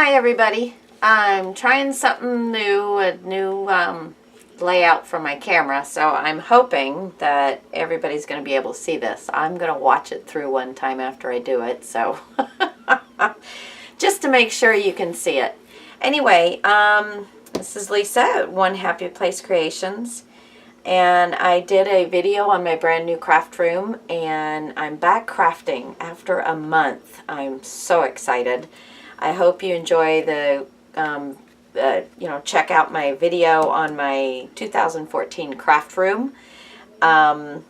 Hi everybody. I'm trying something new, a new layout for my camera, so I'm hoping that everybody's going to be able to see this. I'm going to watch it through one time after I do it, so just to make sure you can see it. Anyway, this is Lisa at One Happy Place Creations, and I did a video on my brand new craft room, and I'm back crafting after a month. I'm so excited. I hope you enjoy the, check out my video on my 2014 craft room. And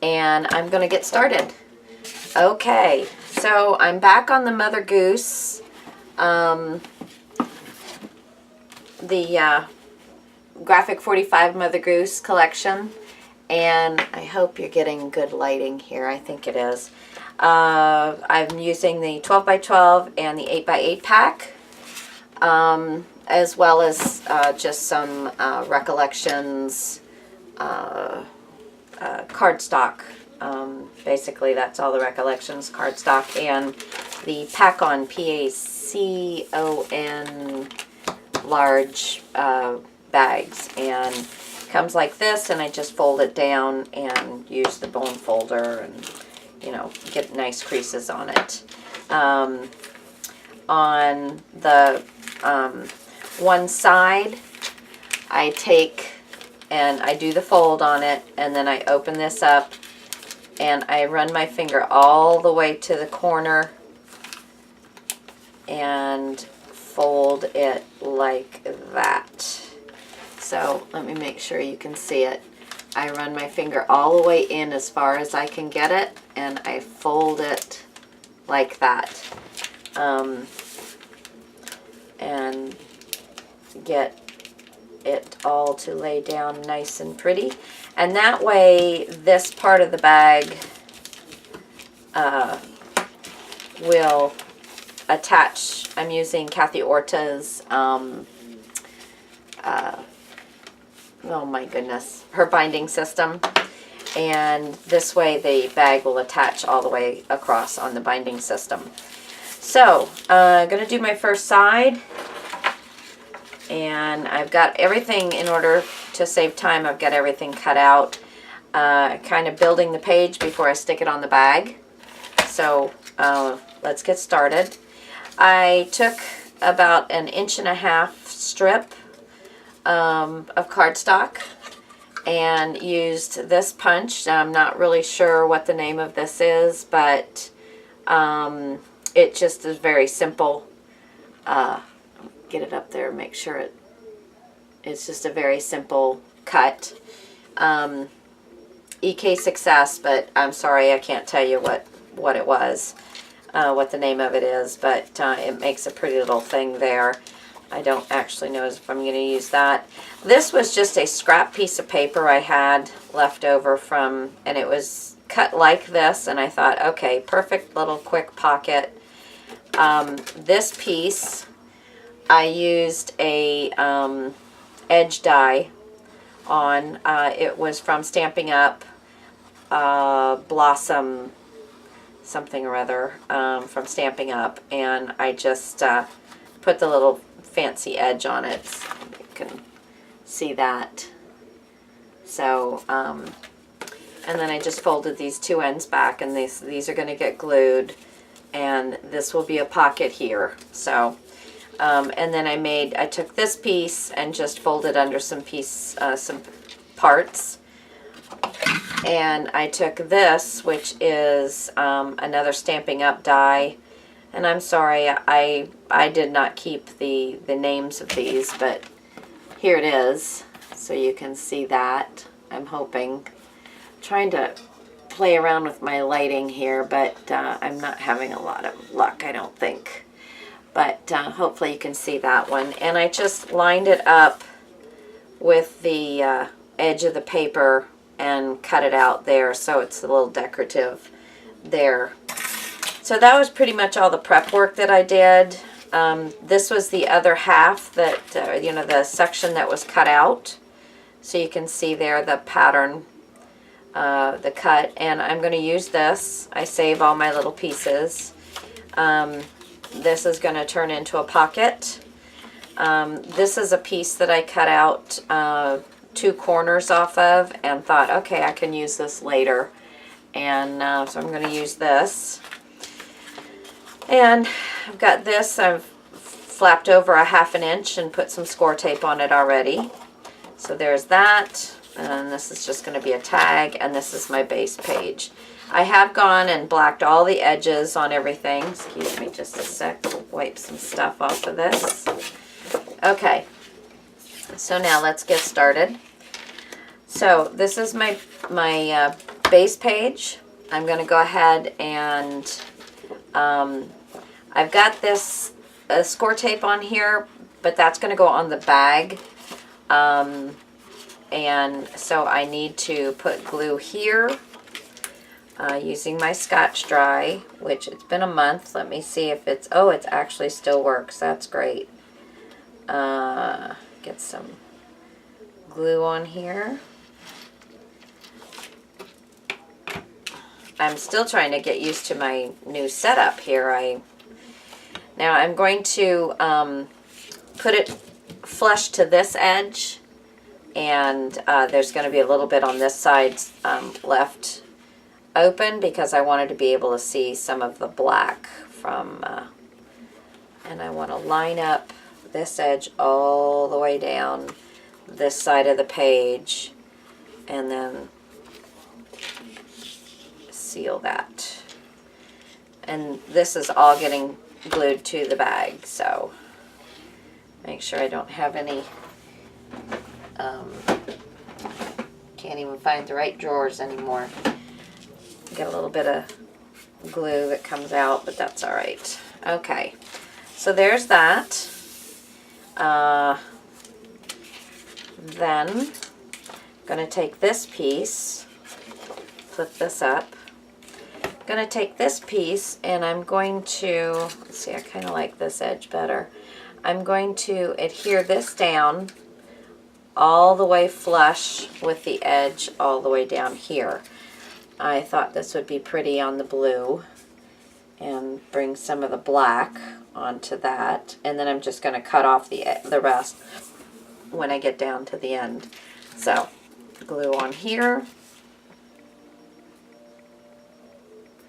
I'm going to get started. Okay, so I'm back on the Mother Goose, the Graphic 45 Mother Goose collection. And I hope you're getting good lighting here. I think it is. I'm using the 12 by 12 and the 8 by 8 pack, as well as just some Recollections cardstock. Basically, that's all the Recollections cardstock, and the Pack-On, P-A-C-O-N large bags, and comes like this, and I just fold it down and use the bone folder and get nice creases on it. On the one side, I take and I do the fold on it, and then I open this up and I run my finger all the way to the corner and fold it like that. So let me make sure you can see it. I run my finger all the way in as far as I can get it, and I fold it like that, and get it all to lay down nice and pretty. And that way, this part of the bag will attach. I'm using Kathy Orta's oh my goodness, her binding system, and this way the bag will attach all the way across on the binding system. So I'm going to do my first side, and I've got everything, in order to save time, I've got everything cut out, kind of building the page before I stick it on the bag. So let's get started. I took about 1.5 inch strip of cardstock and used this punch. I'm not really sure what the name of this is, but it just is very simple. Get it up there, make sure it's just a very simple cut. EK Success, but I'm sorry, I can't tell you what it was, what the name of it is, but it makes a pretty little thing there. I don't actually know if I'm going to use that. This was just a scrap piece of paper I had left over from, and it was cut like this, and I thought, okay, perfect little quick pocket. This piece, I used a edge die on. It was from Stamping Up, Blossom something or other, from Stamping Up, and I just put the little fancy edge on it, so you can see that. So and then I just folded these two ends back, and these are going to get glued, and this will be a pocket here. So and then I took this piece and just folded under some parts, and I took this, which is another Stamping Up die. And I'm sorry, I did not keep the names of these, but here it is, so you can see that. I'm hoping. Trying to play around with my lighting here, but I'm not having a lot of luck, I don't think. But hopefully you can see that one. And I just lined it up with the edge of the paper and cut it out there, so it's a little decorative there. So that was pretty much all the prep work that I did. This was the other half that, the section that was cut out. So you can see there the pattern, the cut. And I'm going to use this. I save all my little pieces. this is going to turn into a pocket. This is a piece that I cut out 2 corners off of and thought, okay, I can use this later. And so I'm going to use this. And I've got this, I've flapped over a 1/2 inch and put some score tape on it already. So there's that. And this is just going to be a tag, and this is my base page. I have gone and blacked all the edges on everything. Excuse me just a sec, I'll wipe some stuff off of this. Okay, so now let's get started. So this is my base page. I'm going to go ahead and I've got this score tape on here, but that's going to go on the bag. And so I need to put glue here using my Scotch Dry, which it's been a month. Let me see if it's, oh, it actually still works. That's great. Get some glue on here. I'm still trying to get used to my new setup here. Now I'm going to put it flush to this edge. And there's going to be a little bit on this side left open because I wanted to be able to see some of the black from, and I want to line up this edge all the way down this side of the page and then seal that. And this is all getting glued to the bag, so make sure I don't have any can't even find the right drawers anymore. Get a little bit of glue that comes out, but that's all right. Okay, so there's that. Then I'm going to take this piece, flip this up. I'm going to take this piece and I'm going to, let's see, I kind of like this edge better. I'm going to adhere this down all the way flush with the edge all the way down here. I thought this would be pretty on the blue and bring some of the black onto that, and then I'm just going to cut off the rest when I get down to the end. So glue on here,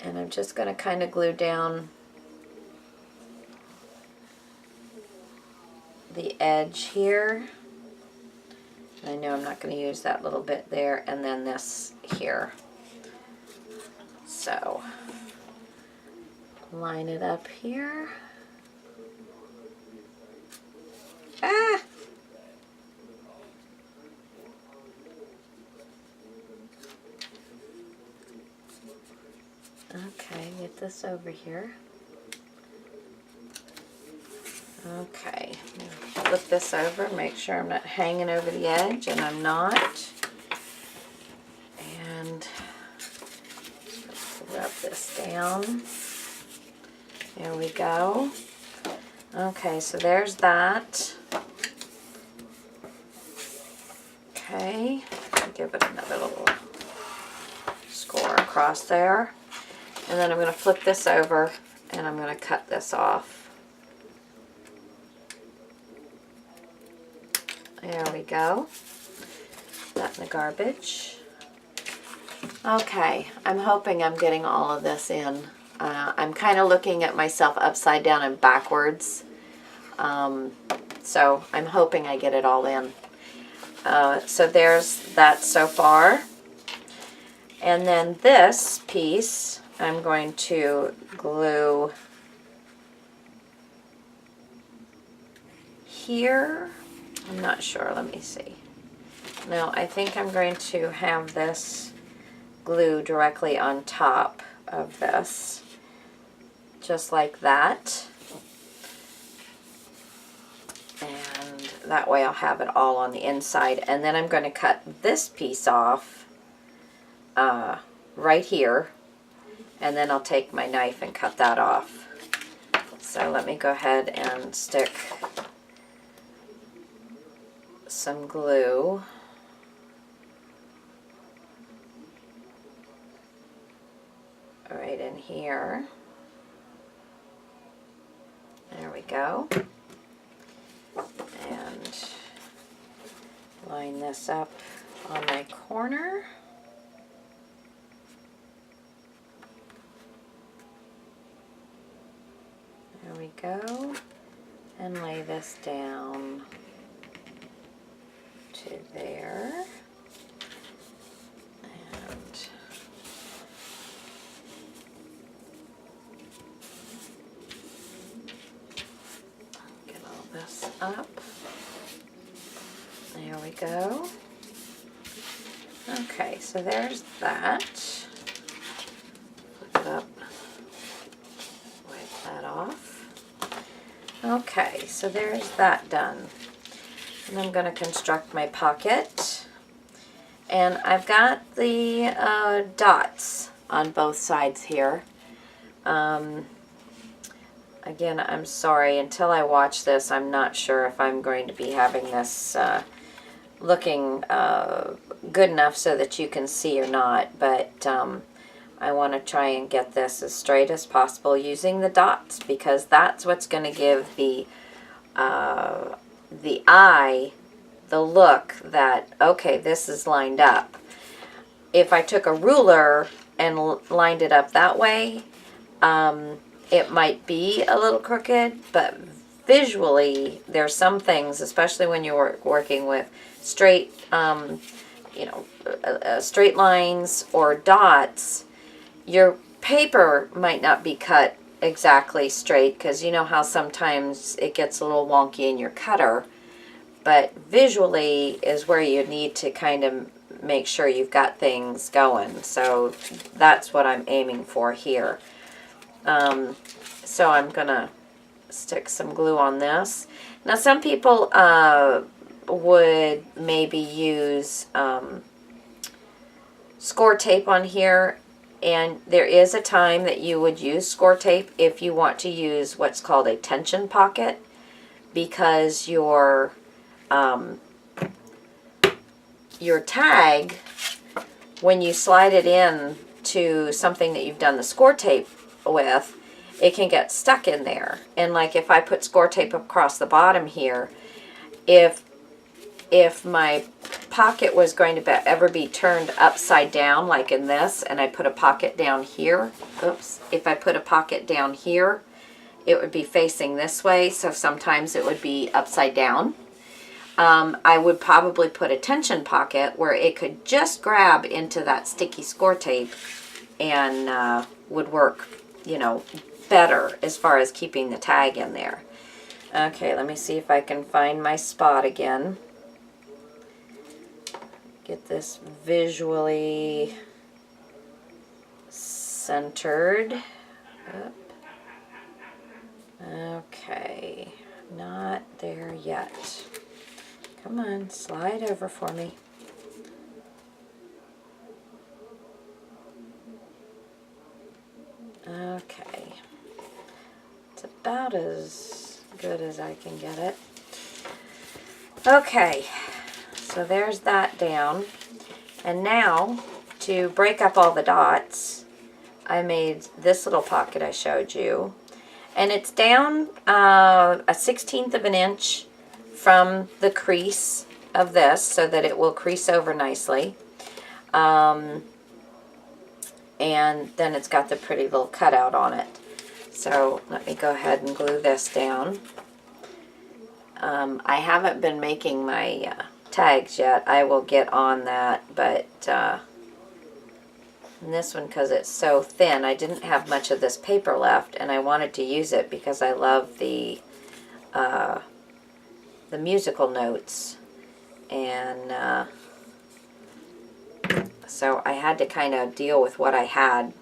and I'm just going to kind of glue down the edge here. I know I'm not going to use that little bit there, and then this here. So line it up here. Ah! Okay, get this over here. Okay, flip this over, make sure I'm not hanging over the edge, and I'm not. And rub this down. There we go. Okay, so there's that. Okay, give it another little score across there. And then I'm going to flip this over and I'm going to cut this off. There we go. That in the garbage. Okay, I'm hoping I'm getting all of this in. I'm kind of looking at myself upside down and backwards. So I'm hoping I get it all in. So there's that so far. And then this piece, I'm going to glue here. I'm not sure, let me see. No, I think I'm going to have this glue directly on top of this, just like that. And that way I'll have it all on the inside. And then I'm going to cut this piece off right here, and then I'll take my knife and cut that off. So let me go ahead and stick some glue right in here. go. And line this up on my corner. There we go. And lay this down to there. And get all this up. There we go. Okay, so there's that. Flip it up. Wipe that off. Okay, so there's that done. And I'm going to construct my pocket. And I've got the dots on both sides here. Again, I'm sorry, until I watch this, I'm not sure if I'm going to be having this looking good enough so that you can see or not, but I want to try and get this as straight as possible using the dots, because that's what's going to give the eye the look that, okay, this is lined up. If I took a ruler and lined it up that way, it might be a little crooked, but visually there's some things, especially when you're working with straight, straight lines or dots, your paper might not be cut exactly straight, because you know how sometimes it gets a little wonky in your cutter, but visually is where you need to kind of make sure you've got things going. So that's what I'm aiming for here. So I'm gonna stick some glue on this. Now some people would maybe use score tape on here, and there is a time that you would use score tape if you want to use what's called a tension pocket, because your tag, when you slide it in to something that you've done the score tape with, it can get stuck in there. And like if I put score tape across the bottom here, if my pocket was going to ever be turned upside down like in this, and I put a pocket down here, if I put a pocket down here, it would be facing this way, so sometimes it would be upside down. I would probably put a tension pocket where it could just grab into that sticky score tape and would work, better as far as keeping the tag in there. Okay, let me see if I can find my spot again. Get this visually centered. Up. Okay, not there yet. Come on, slide over for me. Okay. It's about as good as I can get it. Okay, so there's that down. And now, to break up all the dots, I made this little pocket I showed you. And it's down a 1/16 of an inch from the crease of this, so that it will crease over nicely. And then it's got the pretty little cutout on it. So let me go ahead and glue this down. I haven't been making my tags yet. I will get on that, but in this one, because it's so thin, I didn't have much of this paper left, and I wanted to use it because I love the musical notes, and so I had to kind of deal with what I had.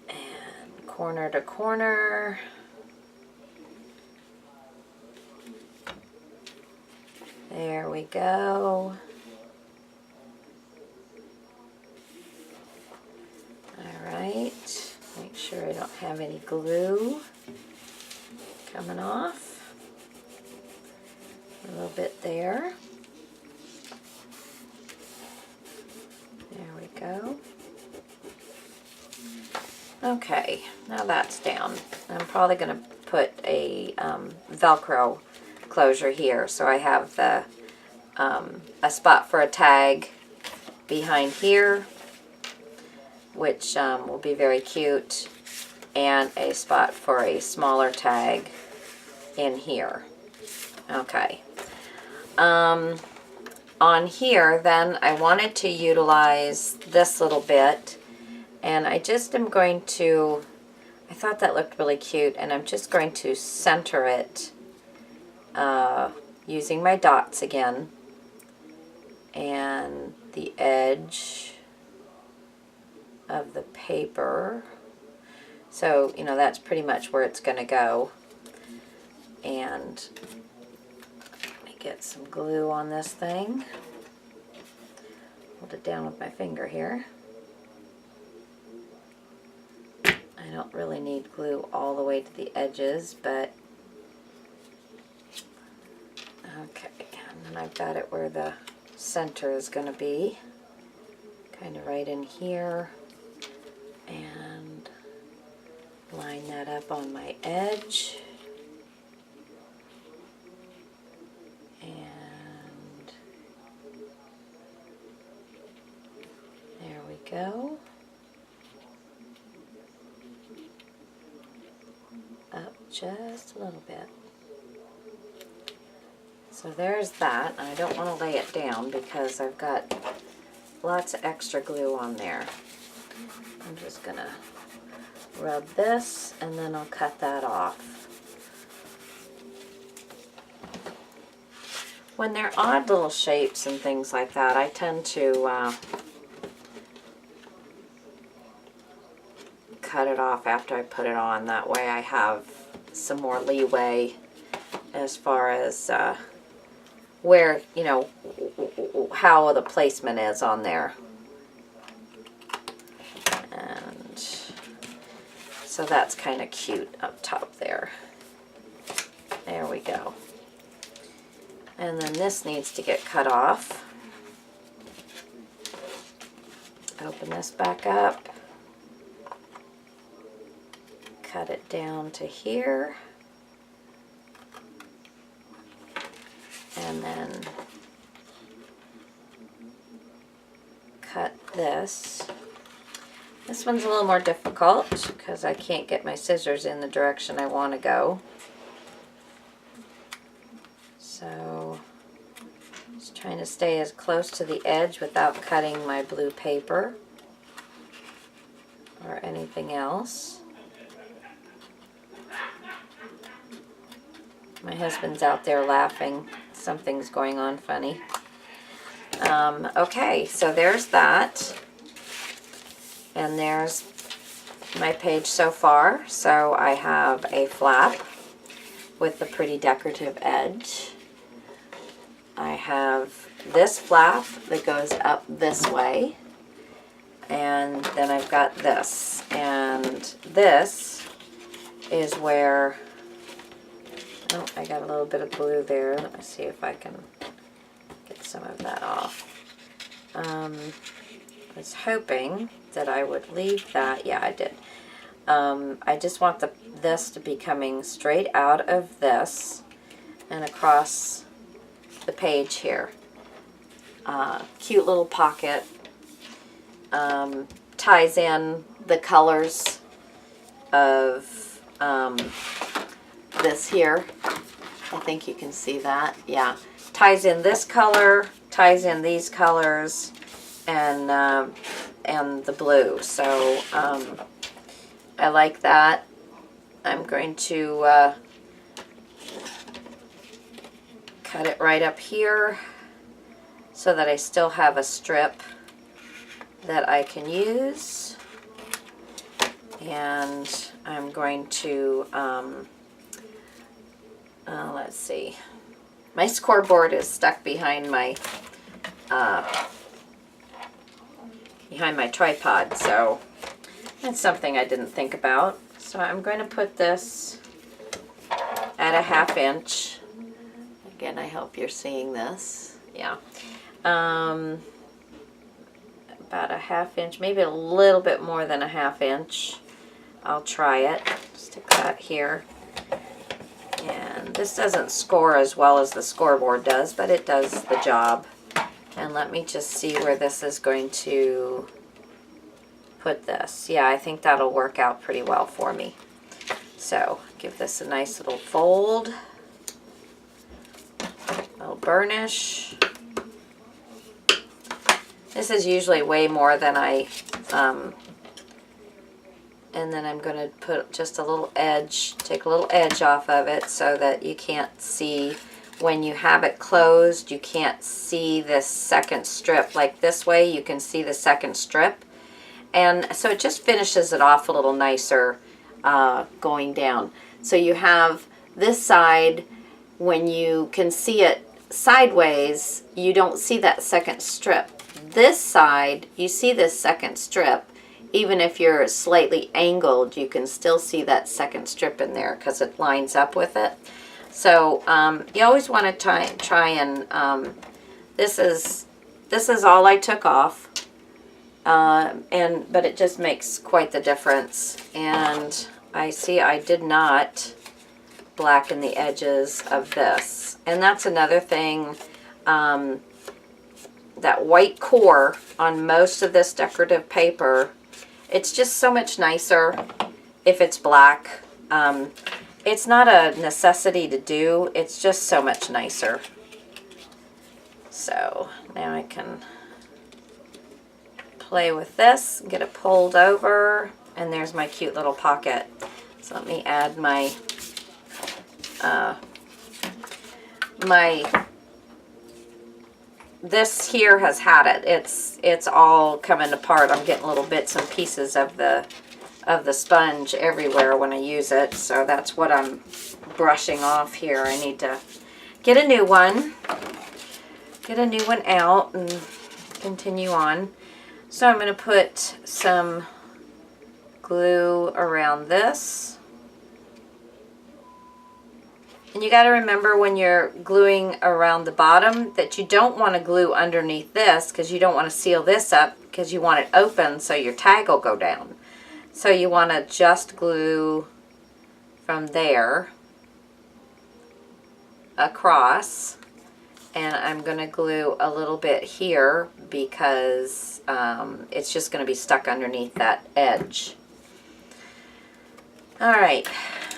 And corner to corner. There we go. All right. Make sure I don't have any glue coming off. A little bit there. There we go. Okay, now that's down. I'm probably going to put a Velcro closure here, so I have the a spot for a tag behind here, which will be very cute, and a spot for a smaller tag in here. Okay. On here, then, I wanted to utilize this little bit, and I just am going to, I thought that looked really cute, and I'm just going to center it using my dots again, and the edge of the paper. So, you know, that's pretty much where it's going to go. And let me get some glue on this thing. Hold it down with my finger here. I don't really need glue all the way to the edges, but okay. And then I've got it where the center is going to be, kind of right in here, and line that up on my edge, and there we go. Up just a little bit. So there's that. I don't want to lay it down because I've got lots of extra glue on there. I'm just going to rub this and then I'll cut that off. When they're odd little shapes and things like that, I tend to cut it off after I put it on. That way I have some more leeway as far as where, you know, how the placement is on there. And so that's kind of cute up top there. There we go. And then this needs to get cut off. Open this back up. Cut it down to here. And then cut this. This one's a little more difficult because I can't get my scissors in the direction I want to go. So just trying to stay as close to the edge without cutting my blue paper or anything else. My husband's out there laughing. Something's going on funny. Okay, so there's that. And there's my page so far. So I have a flap with the pretty decorative edge. I have this flap that goes up this way. And then I've got this. And this is where... Oh, I got a little bit of glue there. Let me see if I can get some of that off. I was hoping that I would leave that. Yeah, I did. I just want this to be coming straight out of this and across the page here. Cute little pocket. Ties in the colors of this here. I think you can see that. Yeah. Ties in this color, ties in these colors, and the blue. So I like that. I'm going to cut it right up here so that I still have a strip that I can use. And I'm going to let's see. My scoreboard is stuck behind my tripod, so that's something I didn't think about. So I'm going to put this at a 1/2 inch. Again, I hope you're seeing this. Yeah. About a 1/2 inch, maybe a little bit more than a 1/2 inch I'll try it. Stick that here. And this doesn't score as well as the scoreboard does, but it does the job. And let me just see where this is going to put this. Yeah, I think that'll work out pretty well for me. So give this a nice little fold, a little burnish. This is usually way more than I, and then I'm going to put just a little edge, take a little edge off of it so that you can't see, when you have it closed, you can't see this second strip. Like this way you can see the second strip. And so it just finishes it off a little nicer going down. So you have this side, when you can see it sideways, you don't see that second strip. This side, you see this second strip. Even if you're slightly angled, you can still see that second strip in there because it lines up with it. So you always want to try and this is all I took off, but it just makes quite the difference. And I see I did not blacken the edges of this, and that's another thing. That white core on most of this decorative paper, it's just so much nicer if it's black. It's not a necessity to do, it's just so much nicer. So now I can play with this, get it pulled over, and there's my cute little pocket. So let me add my this here has had it. It's all coming apart. I'm getting little bits and pieces of the sponge everywhere when I use it. So that's what I'm brushing off here. I need to get a new one. Get a new one out and continue on. So I'm going to put some glue around this. And you got to remember when you're gluing around the bottom that you don't want to glue underneath this, because you don't want to seal this up because you want it open so your tag will go down. So you want to just glue from there across. And I'm going to glue a little bit here because it's just going to be stuck underneath that edge. All right.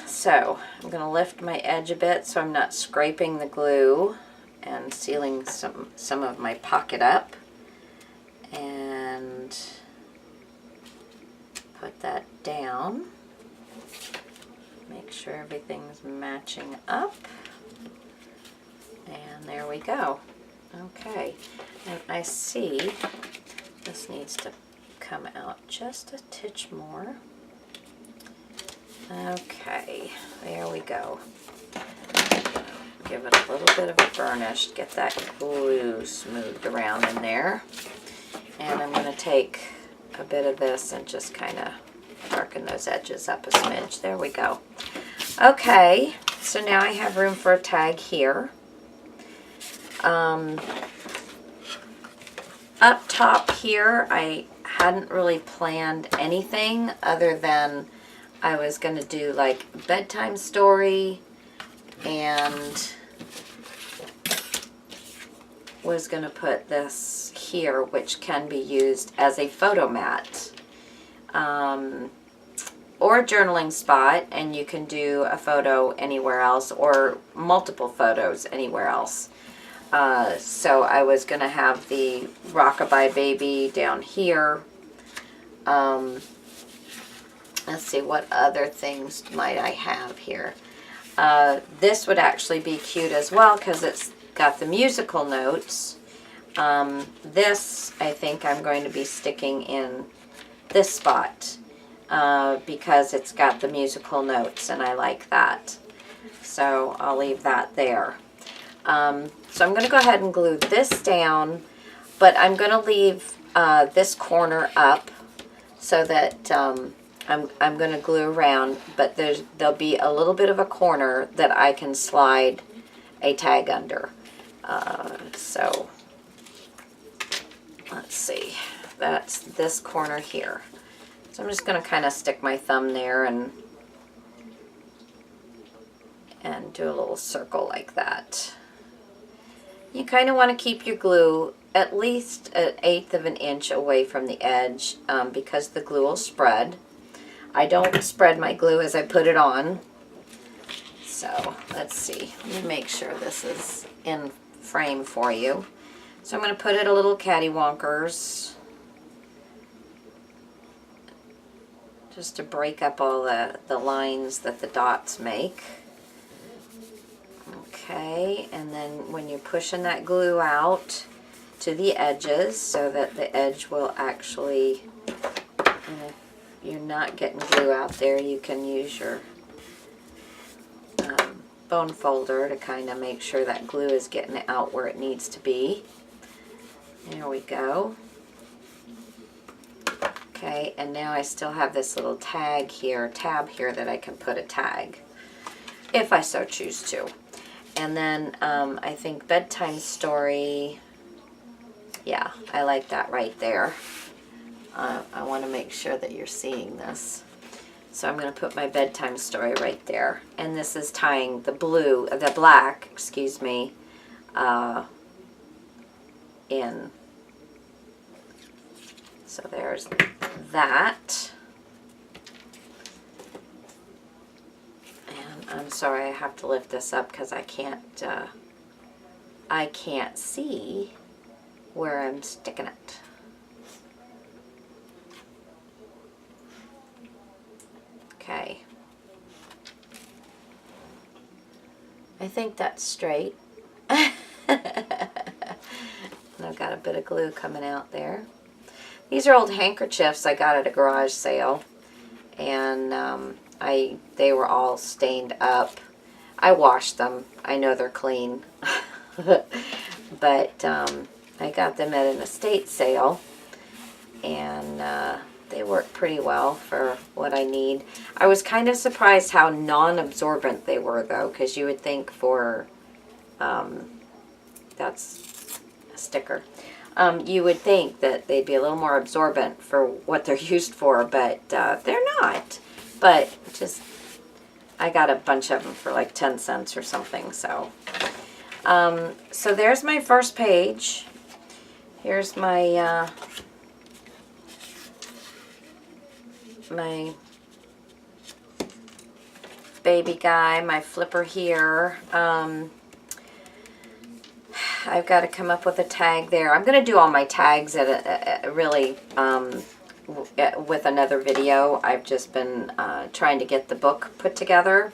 So I'm going to lift my edge a bit so I'm not scraping the glue and sealing some of my pocket up. And put that down. Make sure everything's matching up. And there we go. Okay. And I see this needs to come out just a titch more. Okay, there we go. Give it a little bit of a burnish, get that glue smoothed around in there. And I'm going to take a bit of this and just kind of darken those edges up a smidge. There we go. Okay, so now I have room for a tag here. Up top here, I hadn't really planned anything other than I was going to do like bedtime story, and was going to put this here, which can be used as a photo mat or a journaling spot, and you can do a photo anywhere else or multiple photos anywhere else. So I was going to have the Rockabye Baby down here. Let's see, what other things might I have here? This would actually be cute as well because it's got the musical notes. This, I think I'm going to be sticking in this spot because it's got the musical notes and I like that. So I'll leave that there. So I'm going to go ahead and glue this down, but I'm going to leave this corner up so that I'm going to glue around, but there'll be a little bit of a corner that I can slide a tag under. So let's see, that's this corner here. So I'm just going to kind of stick my thumb there and do a little circle like that. You kind of want to keep your glue at least 1/8 of an inch away from the edge because the glue will spread. I don't spread my glue as I put it on. So let's see, let me make sure this is in frame for you. So I'm going to put it a little cattywankers just to break up all the lines that the dots make. Okay, and then when you're pushing that glue out to the edges so that the edge will actually, and if you're not getting glue out there, you can use your bone folder to kind of make sure that glue is getting it out where it needs to be. There we go. Okay, and now I still have this little tab here that I can put a tag if I so choose to. And then I think bedtime story, yeah, I like that right there. I want to make sure that you're seeing this. So I'm going to put my bedtime story right there. And this is tying the black, excuse me, in. So there's that. And I'm sorry, I have to lift this up because I can't see where I'm sticking it. Okay. I think that's straight. And I've got a bit of glue coming out there. These are old handkerchiefs I got at a garage sale, and they were all stained up. I washed them. I know they're clean. But I got them at an estate sale, and they work pretty well for what I need. I was kind of surprised how non-absorbent they were, though, because you would think for, that's a sticker, you would think that they'd be a little more absorbent for what they're used for, but they're not. But just, I got a bunch of them for like 10 cents or something, so. So there's my first page. Here's my my baby guy, my flipper here. I've got to come up with a tag there. I'm going to do all my tags at with another video. I've just been trying to get the book put together.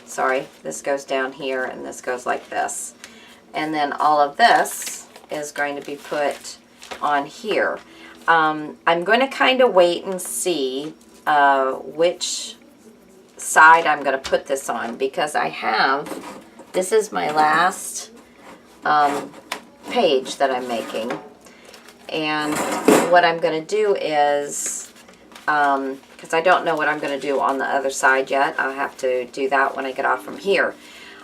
Sorry, this goes down here and this goes like this. And then all of this is going to be put on here. I'm going to kind of wait and see which side I'm going to put this on, because this is my last page that I'm making. And what I'm going to do is, because I don't know what I'm going to do on the other side yet. I'll have to do that when I get off from here.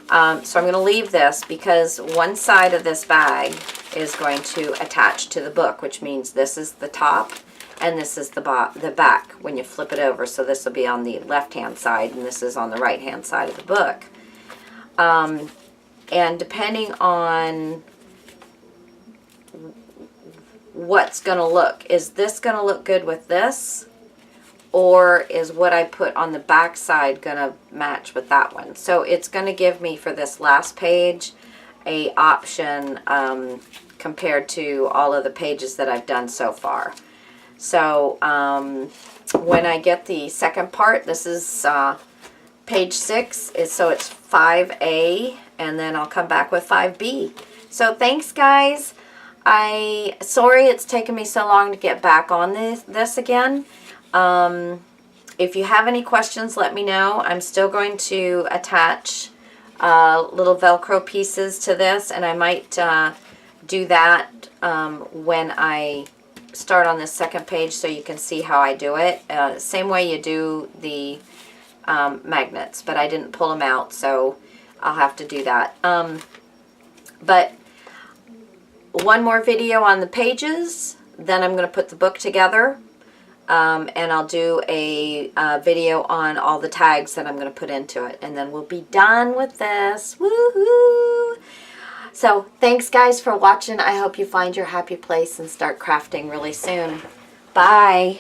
So I'm going to leave this because one side of this bag is going to attach to the book, which means this is the top and this is the back when you flip it over. So this will be on the left-hand side and this is on the right-hand side of the book. And depending on what's going to look, is this going to look good with this? Or is what I put on the back side going to match with that one? So it's going to give me, for this last page, a option compared to all of the pages that I've done so far. So when I get the second part, this is page 6, so it's 5A, and then I'll come back with 5B. So thanks, guys. Sorry it's taken me so long to get back on this again. If you have any questions, let me know. I'm still going to attach little Velcro pieces to this, and I might do that when I start on this second page so you can see how I do it. Same way you do the magnets, but I didn't pull them out, so I'll have to do that. But one more video on the pages, then I'm going to put the book together. and I'll do a video on all the tags that I'm going to put into it, and then we'll be done with this. Woohoo! So thanks guys for watching. I hope you find your happy place and start crafting really soon. Bye.